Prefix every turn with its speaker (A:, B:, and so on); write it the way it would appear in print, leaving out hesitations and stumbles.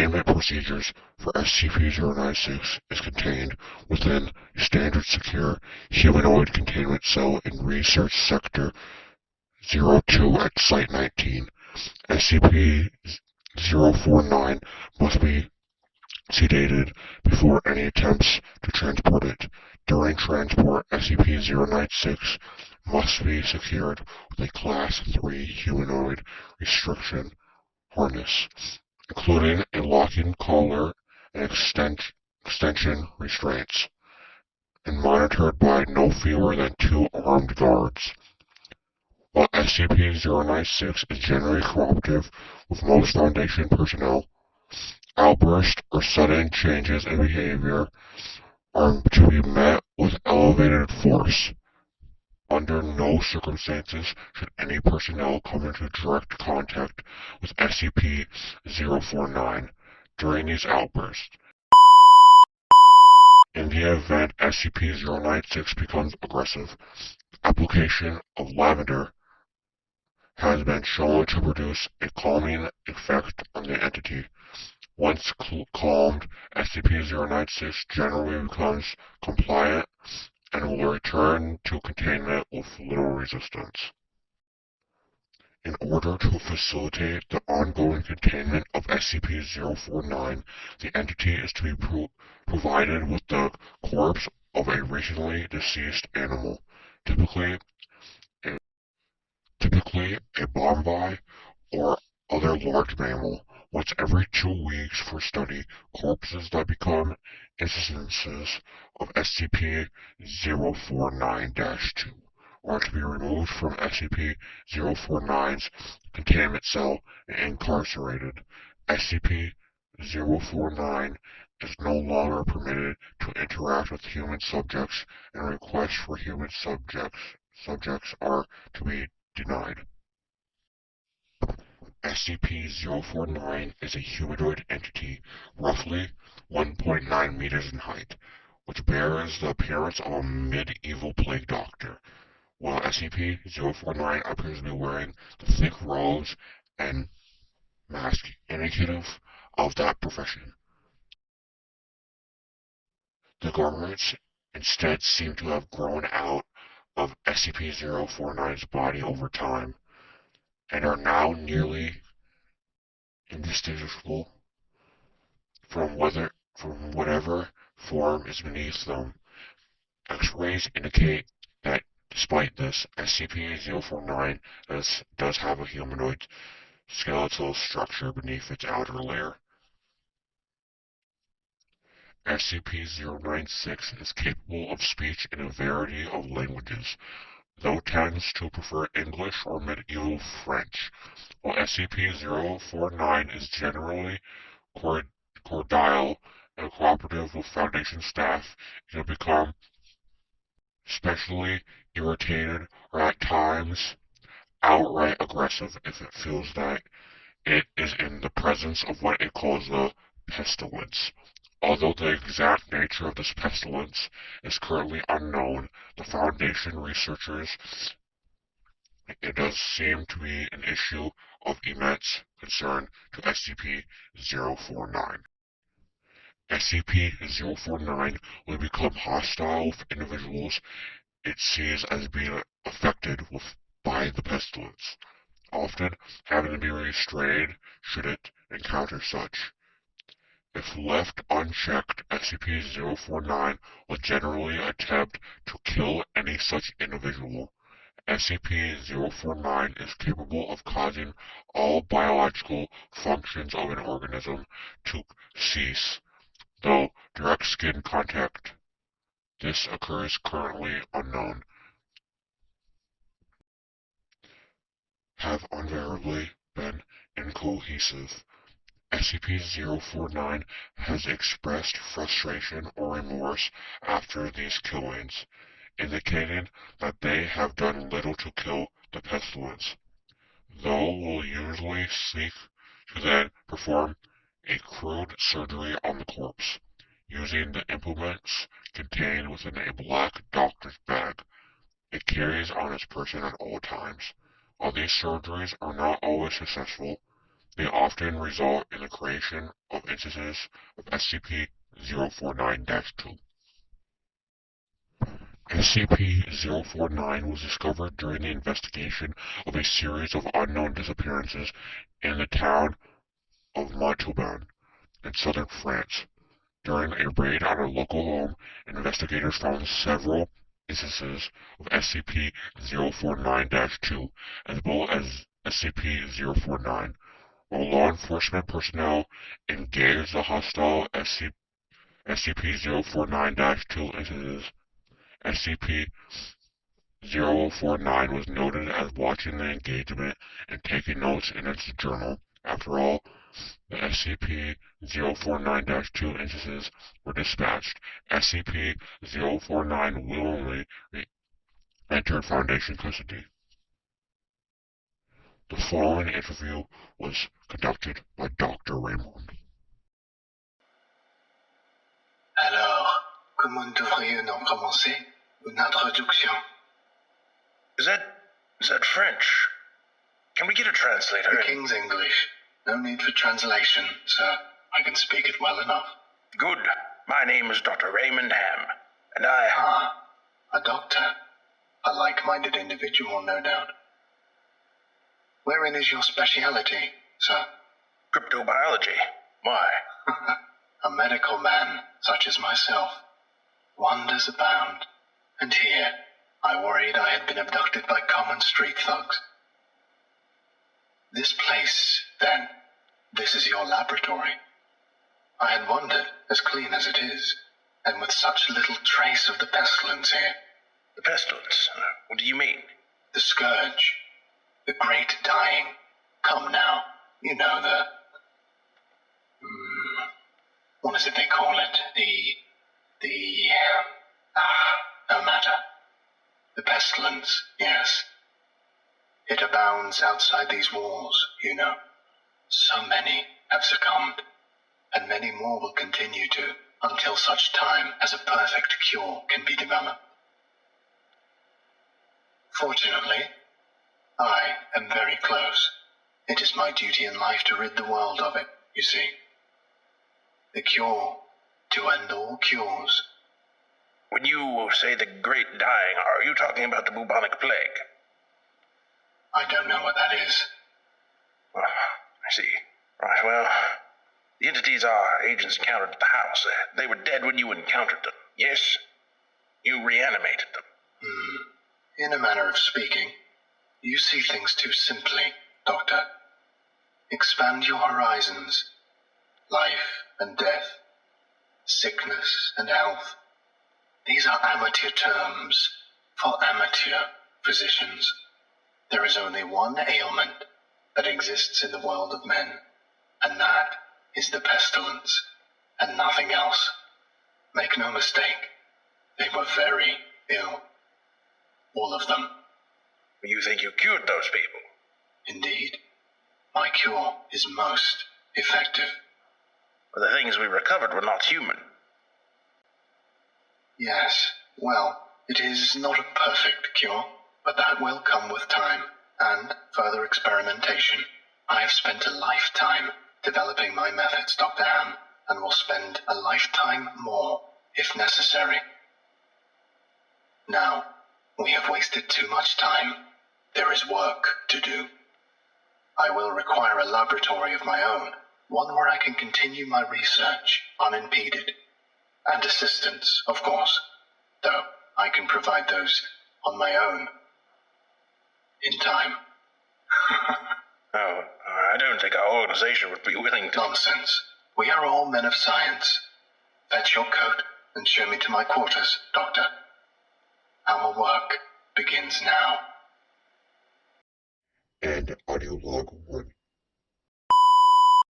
A: containment procedures for SCP-096 is contained within a standard secure humanoid containment cell in Research Sector 02 at Site 19. SCP-049 must be sedated before any attempts to transport it. During transport, SCP-096 must be secured with a Class 3 humanoid restriction harness, including a locking collar and extension restraints, and monitored by no fewer than 2 armed guards. While SCP-096 is generally cooperative with most Foundation personnel, outbursts or sudden changes in behavior are to be met with elevated force. Under no circumstances should any personnel come into direct contact with SCP-049 during these outbursts. In the event SCP-096 becomes aggressive, application of lavender has been shown to produce a calming effect on the entity. Once calmed, SCP-096 generally becomes compliant and will return to containment with little resistance. In order to facilitate the ongoing containment of SCP-049, the entity is to be provided with the corpse of a recently deceased animal, typically a bombi or other large mammal, once every 2 weeks for study. Corpses that become instances of SCP-049-2 are to be removed from SCP-049's containment cell and incarcerated. SCP-049 is no longer permitted to interact with human subjects, and requests for human subjects are to be denied. SCP-049 is a humanoid entity, roughly 1.9 meters in height, which bears the appearance of a medieval plague doctor, while SCP-049 appears to be wearing the thick robes and mask indicative of that profession. The garments instead seem to have grown out of SCP-049's body over time, and are now nearly indistinguishable from whatever form is beneath them. X-rays indicate that despite this, SCP-049 does have a humanoid skeletal structure beneath its outer layer. SCP-096 is capable of speech in a variety of languages, though tends to prefer English or medieval French, while SCP-049 is generally cordial and cooperative with Foundation staff. It can become especially irritated or at times outright aggressive if it feels that it is in the presence of what it calls the pestilence. Although the exact nature of this pestilence is currently unknown, the Foundation researchers, it does seem to be an issue of immense concern to SCP-049. SCP-049 will become hostile with individuals it sees as being affected by the pestilence, often having to be restrained should it encounter such. If left unchecked, SCP-049 will generally attempt to kill any such individual. SCP-049 is capable of causing all biological functions of an organism to cease, though direct skin contact. This occurs currently unknown. Have invariably been incohesive. SCP-049 has expressed frustration or remorse after these killings, indicating that they have done little to kill the pestilence, though will usually seek to then perform a crude surgery on the corpse, using the implements contained within a black doctor's bag it carries on its person at all times. While these surgeries are not always successful, They often result in the creation of instances of SCP-049-2. SCP-049 was discovered during the investigation of a series of unknown disappearances in the town of Montauban in southern France. During a raid on a local home, investigators found several instances of SCP-049-2 as well as SCP-049. While law enforcement personnel engaged the hostile SCP-049-2 instances, SCP-049 was noted as watching the engagement and taking notes in its journal. After all, the SCP-049-2 instances were dispatched. SCP-049 willingly entered Foundation custody. The following interview was conducted by Dr. Raymond.
B: Alors, comment devrions-nous commencer une introduction?
C: Is that French? Can we get a translator?
B: The King's English. No need for translation, sir. I can speak it well enough.
C: Good. My name is Dr. Raymond Ham, and I...
B: Ah, a doctor. A like-minded individual, no doubt. Wherein is your speciality, sir?
C: Cryptobiology. Why?
B: A medical man, such as myself. Wonders abound. And here, I worried I had been abducted by common street thugs. This place, then, this is your laboratory. I had wondered, as clean as it is, and with such little trace of the pestilence here.
C: The pestilence? What do you mean?
B: The scourge. The great dying. Come now, you know what is it they call it? No matter. The pestilence, yes. It abounds outside these walls, you know. So many have succumbed, and many more will continue to, until such time as a perfect cure can be developed. Fortunately, I am very close. It is my duty in life to rid the world of it, you see. The cure to end all cures.
C: When you say the great dying, are you talking about the bubonic plague?
B: I don't know what that is.
C: Well, I see. Right, well, the entities our agents encountered at the house, they were dead when you encountered them, yes? You reanimated them.
B: In a manner of speaking, you see things too simply, Doctor. Expand your horizons. Life and death, sickness and health. These are amateur terms for amateur physicians. There is only one ailment that exists in the world of men, and that is the pestilence, and nothing else. Make no mistake, they were very ill. All of them.
C: You think you cured those people?
B: Indeed. My cure is most effective.
C: But the things we recovered were not human.
B: Yes, well, it is not a perfect cure, but that will come with time, and further experimentation. I have spent a lifetime developing my methods, Dr. Ham, and will spend a lifetime more, if necessary. Now, we have wasted too much time. There is work to do. I will require a laboratory of my own, one where I can continue my research unimpeded. And assistance, of course, though I can provide those on my own. In time.
C: Oh, I don't think our organization would be willing to...
B: Nonsense. We are all men of science. Fetch your coat and show me to my quarters, Doctor. Our work begins now.
A: And audio log 1.